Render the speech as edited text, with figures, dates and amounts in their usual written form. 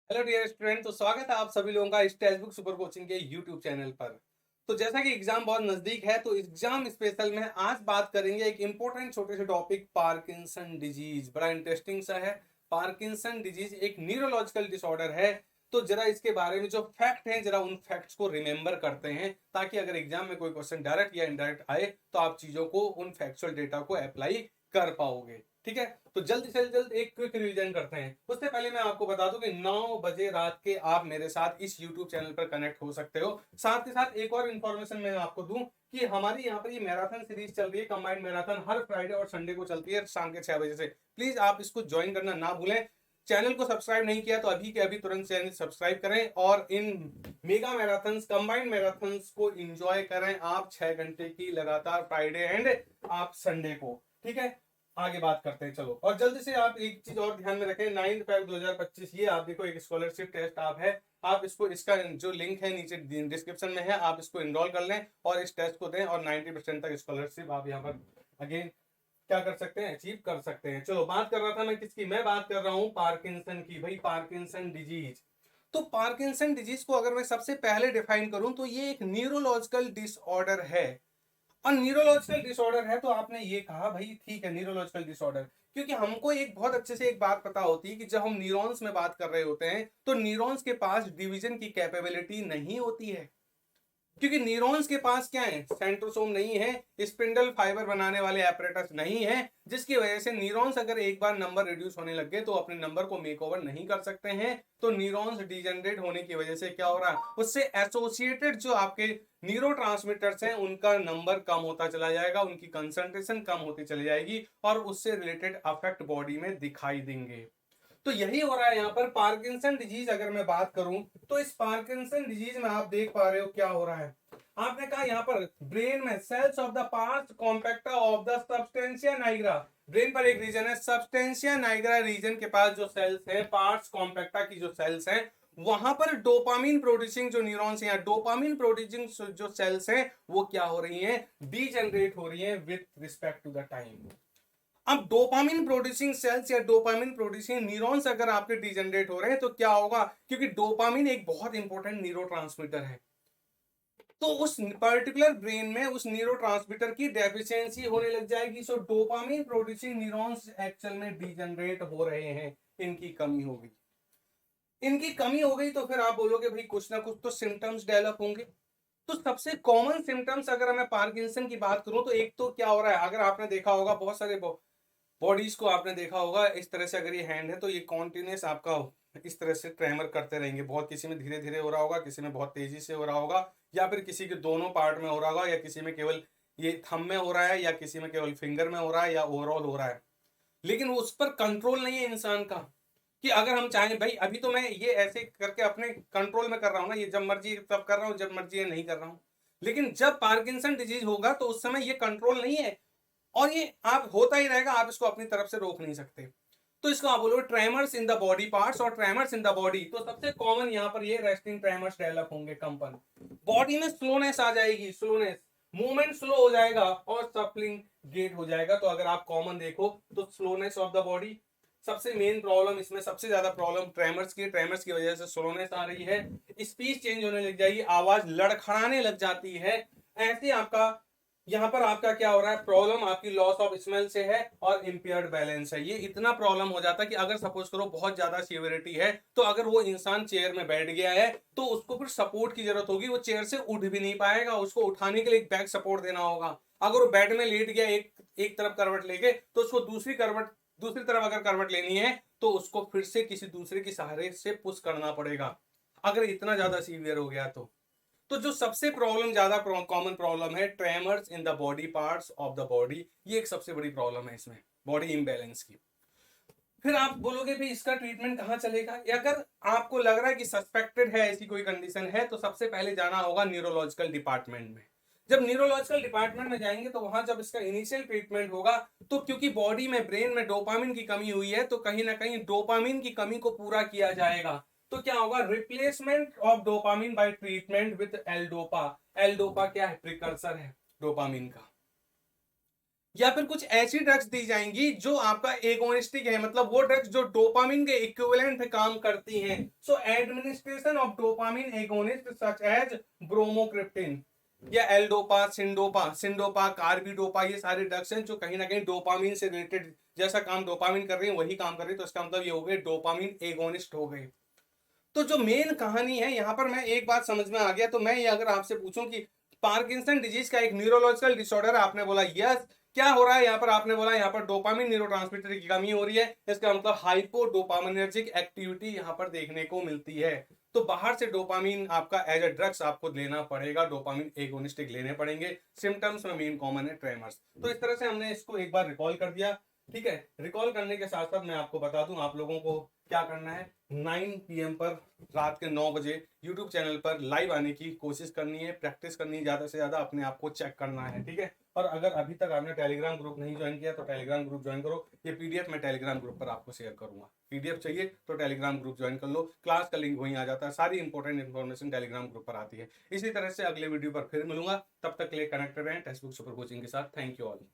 Hello dear student. तो स्वागत है आप सभी लोगों का इस टेक्स्ट बुक सुपर कोचिंग के यूट्यूब चैनल पर। तो जैसा कि एग्जाम बहुत नजदीक है तो एग्जाम स्पेशल में आज बात करेंगे एक इंपॉर्टेंट छोटे से टॉपिक पार्किंसन डिजीज। बड़ा इंटरेस्टिंग सा है। पार्किंसन डिजीज एक न्यूरोलॉजिकल डिसऑर्डर है। तो जरा इसके बारे में जो फैक्ट हैं जरा उन फैक्ट्स को रिमेंबर करते हैं ताकि अगर एग्जाम में कोई क्वेश्चन डायरेक्ट या इनडायरेक्ट आए तो आप चीजों को उन फैक्चुअल डेटा को अप्लाई कर पाओगे। ठीक है। तो जल्द से जल्द एक क्विक रिवीजन करते हैं। उससे पहले मैं आपको बता दूं कि 9 बजे रात के आप मेरे साथ इस YouTube चैनल पर कनेक्ट हो सकते हो। साथ के साथ एक और इन्फॉर्मेशन मैं आपको दूं कि हमारी यहाँ पर ये मैराथन सीरीज चल रही है। कंबाइंड मैराथन हर फ्राइडे और संडे को चलती है शाम के 6 बजे से। प्लीज आप इसको ज्वाइन करना ना भूलें। चैनल को सब्सक्राइब नहीं किया तो अभी के अभी तुरंत चैनल सब्सक्राइब करें और इन मेगा मैराथन कंबाइंड मैराथन को एंजॉय करें आप 6 घंटे की लगातार फ्राइडे एंड आप संडे को। ठीक है। आगे बात करते हैं चलो। और जल्दी से आप एक चीज और ध्यान में रखें, 9/5/2025 ये आप देखो एक स्कॉलरशिप टेस्ट आप है। आप इसको इसका जो लिंक है नीचे डिस्क्रिप्शन में है, आप इसको इनरोल कर लें और इस टेस्ट को दें और 90% तक स्कॉलरशिप आप यहाँ पर अगेन क्या कर सकते हैं, अचीव कर सकते हैं। चलो बात कर रहा था मैं किसकी, मैं बात कर रहा हूँ पार्किंसन की। भाई पार्किंसन डिजीज। तो पार्किंसन डिजीज को अगर मैं सबसे पहले डिफाइन करूं तो ये एक न्यूरोलॉजिकल डिसऑर्डर है। और न्यूरोलॉजिकल डिसऑर्डर है तो आपने ये कहा भाई ठीक है न्यूरोलॉजिकल डिसऑर्डर। क्योंकि हमको एक बहुत अच्छे से एक बात पता होती है कि जब हम न्यूरॉन्स में बात कर रहे होते हैं तो न्यूरॉन्स के पास डिवीजन की कैपेबिलिटी नहीं होती है। क्योंकि न्यूरॉन्स के पास क्या है, सेंट्रोसोम नहीं है, स्पिंडल फाइबर बनाने वाले एपरेटस नहीं है, जिसकी वजह से न्यूरॉन्स अगर एक बार नंबर रिड्यूस होने लग गए तो अपने नंबर को मेक ओवर नहीं कर सकते हैं। तो न्यूरॉन्स डिजेनरेट होने की वजह से क्या हो रहा है, उससे एसोसिएटेड जो आपके न्यूरोट्रांसमीटर्स हैं उनका नंबर कम होता चला जाएगा, उनकी कंसंट्रेशन कम होती चली जाएगी और उससे रिलेटेड अफेक्ट बॉडी में दिखाई देंगे। तो यही हो रहा है यहाँ पर पार्किंसन डिजीज। अगर मैं बात करूं तो इस पार्किंसन डिजीज में आप देख पा रहे हो क्या हो रहा है। आपने कहा यहाँ पर ब्रेन में cells of the parts compacta of the substantia nigra. Brain पर एक रीजन है सब्सटेंशिया नाइग्रा रीजन के पास जो सेल्स है, पार्ट्स कॉम्पैक्टा की जो सेल्स हैं, वहां पर डोपामिन प्रोड्यूसिंग जो न्यूरॉन्स हैं, डोपामिन प्रोड्यूसिंग जो सेल्स हैं वो क्या हो रही हैं, डीजनरेट हो रही हैं with respect to the time. अब डोपामिन प्रोड्यूसिंग सेल्स या डोपामिन प्रोड्यूसिंग न्यूरॉन्स अगर आपके डिजेनरेट हो रहे हैं तो क्या होगा, क्योंकि डोपामिन एक बहुत इंपॉर्टेंट न्यूरोट्रांसमीटर है। तो उस पर्टिकुलर ब्रेन में उस न्यूरोट्रांसमीटर की डेफिशिएंसी होने लग जाएगी। सो डोपामिन प्रोड्यूसिंग न्यूरॉन्स एक्चुअल में डिजेनरेट हो रहे हैं, इनकी कमी होगी। इनकी कमी हो गई तो फिर आप बोलोगे भाई कुछ ना कुछ तो सिम्टम्स डेवलप होंगे। तो सबसे कॉमन सिम्टम्स अगर मैं पार्किंसन की बात करूं तो एक तो क्या हो रहा है, अगर आपने देखा होगा बहुत सारे बॉडीज को आपने देखा होगा इस तरह से, अगर ये हैंड है तो ये कॉन्टिन्यूस आपका इस तरह से ट्रेमर करते रहेंगे। बहुत किसी में धीरे धीरे हो रहा होगा, किसी में बहुत तेजी से हो रहा होगा, या फिर किसी के दोनों पार्ट में हो रहा होगा, या किसी में केवल ये थंब में हो रहा है, या किसी में केवल फिंगर में हो रहा है, या ओवरऑल हो रहा है। लेकिन उस पर कंट्रोल नहीं है इंसान का कि अगर हम चाहें भाई अभी तो मैं ये ऐसे करके अपने कंट्रोल में कर रहा हूं ना, ये जब मर्जी तब कर रहा हूं, जब मर्जी ये नहीं कर रहा हूं। लेकिन जब पार्किंसन डिजीज होगा तो उस समय ये कंट्रोल नहीं है और ये आप होता ही रहेगा, आप इसको अपनी तरफ से रोक नहीं सकते। तो इसको आप बोलो tremors in the body parts और ट्रेमर्स इन द बॉडी। तो सबसे कॉमन यहाँ पर ये रेस्टिंग ट्रेमर्स डेवलप होंगे, कंपन, बॉडी में स्लोनेस आ जाएगी, स्लोनेस, मूवमेंट स्लो हो जाएगा और सफलिंग गेट हो जाएगा। तो अगर आप कॉमन देखो तो स्लोनेस ऑफ द बॉडी सबसे मेन प्रॉब्लम, इसमें सबसे ज्यादा प्रॉब्लम ट्रेमर्स की वजह से स्लोनेस आ रही है, स्पीच चेंज होने लग जाएगी, आवाज लड़खड़ाने लग जाती है। ऐसे आपका यहाँ पर आपका क्या हो रहा है, प्रॉब्लम आपकी लॉस ऑफ स्मेल से है और इम्पेयर्ड बैलेंस है। ये इतना प्रॉब्लम हो जाता है कि अगर सपोज करो बहुत ज्यादा सीवियरिटी है तो अगर वो इंसान चेयर में बैठ गया है तो उसको फिर सपोर्ट की जरूरत होगी, वो चेयर से उठ भी नहीं पाएगा, उसको उठाने के लिए एक बैक सपोर्ट देना होगा। अगर वो बेड में लेट गया एक एक तरफ करवट लेके तो उसको दूसरी तरफ अगर करवट लेनी है तो उसको फिर से किसी दूसरे के सहारे से पुश करना पड़ेगा, अगर इतना ज्यादा सीवियर हो गया तो जो सबसे प्रॉब्लम ज्यादा कॉमन प्रॉब्लम है tremors in the body parts of the body, ये एक सबसे बड़ी प्रॉब्लम है इसमें, बॉडी इम्बैलेंस की। फिर आप बोलोगे भी इसका ट्रीटमेंट कहाँ चलेगा, अगर आपको लग रहा है कि सस्पेक्टेड है ऐसी कोई कंडीशन है तो सबसे पहले जाना होगा न्यूरोलॉजिकल डिपार्टमेंट में। जब न्यूरोलॉजिकल डिपार्टमेंट में जाएंगे तो वहां जब इसका इनिशियल ट्रीटमेंट होगा तो क्योंकि बॉडी में ब्रेन में डोपामिन की कमी हुई है तो कहीं ना कहीं डोपामिन की कमी को पूरा किया जाएगा। तो क्या होगा, replacement of dopamine by treatment with L dopa. L dopa क्या है, प्रिकर्सर है डोपामिन का। या फिर कुछ ऐसी ड्रग्स दी जाएंगी जो आपका एगोनिस्टिक है, मतलब वो ड्रग्स जो डोपामिन के इक्विवेलेंट काम करती हैं। So administration of dopamine agonist such as bromocriptine या एल्डोपा, सिंडोपा, कार्बिडोपा, ये सारे ड्रग्स हैं जो कहीं ना कहीं डोपामिन से रिलेटेड जैसा काम डोपामिन कर रही है वही काम कर रही है। तो इसका मतलब ये हो गए डोपामिन एगोनिस्ट हो गए। तो जो मेन कहानी है यहाँ पर, मैं एक बात समझ में आ गया, तो मैं ये अगर आपसे पूछूं कि पार्किंसन डिजीज का एक न्यूरोलॉजिकल डिसऑर्डर है, आपने बोला यस। क्या हो रहा है यहाँ पर? आपने बोला यहाँ पर डोपामिन न्यूरोट्रांसमीटर की कमी हो रही है, इसका मतलब हाइपो डोपामिनर्जिक एक्टिविटी यहाँ पर देखने को मिलती है। तो बाहर से डोपामिन आपका एज अ ड्रग्स आपको लेना पड़ेगा, डोपामिन एगोनिस्टिक लेने पड़ेंगे। सिम्टम्स में मेन कॉमन है ट्रेमर्स। तो इस तरह से हमने इसको एक बार रिकॉल कर दिया। ठीक है, रिकॉल करने के साथ साथ मैं आपको बता दूं आप लोगों को क्या करना है। 9 PM पर, रात के 9 बजे यूट्यूब चैनल पर लाइव आने की कोशिश करनी है, प्रैक्टिस करनी है, ज्यादा से ज्यादा अपने आप को चेक करना है। ठीक है, और अगर अभी तक आपने टेलीग्राम ग्रुप नहीं ज्वाइन किया तो टेलीग्राम ग्रुप ज्वाइन करो। ये पीडीएफ मैं टेलीग्राम ग्रुप पर आपको शेयर करूंगा। पीडीएफ चाहिए तो टेलीग्राम ग्रुप ज्वाइन कर लो, क्लास का लिंक वहीं आ जाता है, सारी इंपॉर्टेंट इन्फॉर्मेशन टेलीग्राम ग्रुप पर आती है। इसी तरह से अगले वीडियो पर फिर मिलूंगा, तब तक के लिए कनेक्टेड रहें टेक्स्ट बुक सुपर कोचिंग के साथ। Thank you all.